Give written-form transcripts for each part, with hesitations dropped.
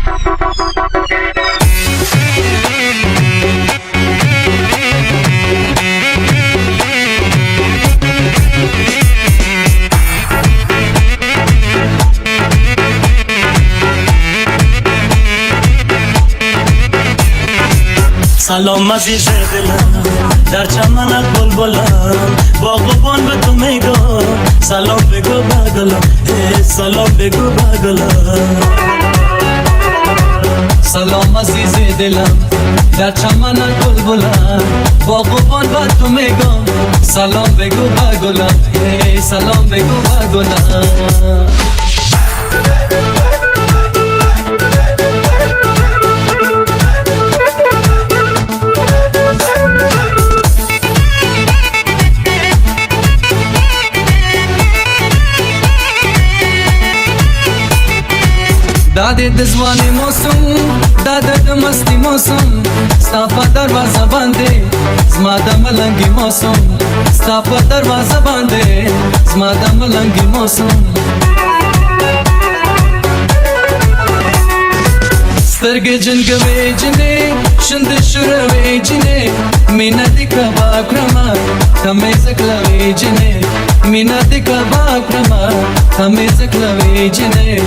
سلام عزیز دلم در چمنت بلبلم باغبان به تو میگم سلام بگو بگلم سلام بگو بگلم سلام عزیز دلم در چمنت بلبلم باغبان به تو میگم سلام بگو بگلم سلام بگو بگلم داده دزوانی موسم داده دمستی موسم ستاپا دروازه بانده زما د ملنگی موسم ستاپا دروازه بانده زما د ملنگی موسم سترگی جنگوی جنه شند شروی جنه مینا دیکا باکرما تمیز کلوی جنه مینا دیکا باکرما تمیز کلوی جنه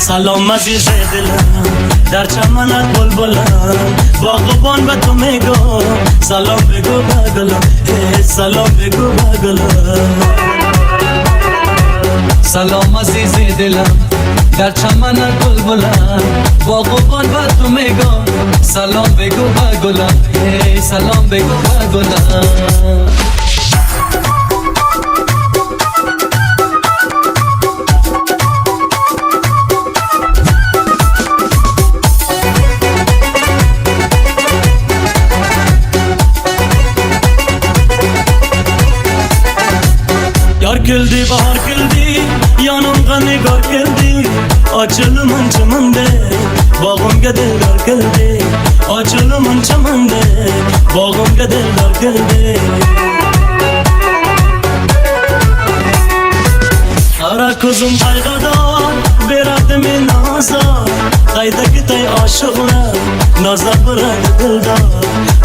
سلام عزیز دلم در چمنت بلبلم باغبان به تو میگم سلام بگو بگلم سلام بگو بگلم سلام عزیز دلم در چمنت بلبلم باغبان به تو میگم سلام بگو بگلم سلام بگو بگلم Yar geldi bahar geldi yanımda nigar geldi açılımın çamında bağım giderler geldi açılımın çamında bağım giderler geldi Kara kuzum kaygadan beratimi naza Kaydaki tay aşıklar naza bırak dilda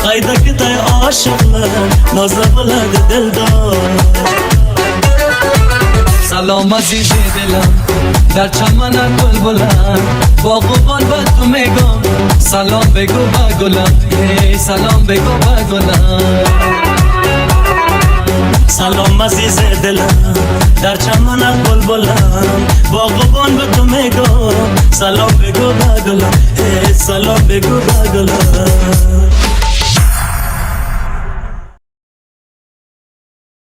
Kaydaki tay aşıklar naza bırak dilda سلام عزیز دلم در چمنت بلبلم باغبان به تو میگم سلام بگو بگلم سلام بگو بگلم سلام عزیز دلم در چمنت بلبلم باغبان به تو میگم سلام بگو بگلم سلام بگو بگلم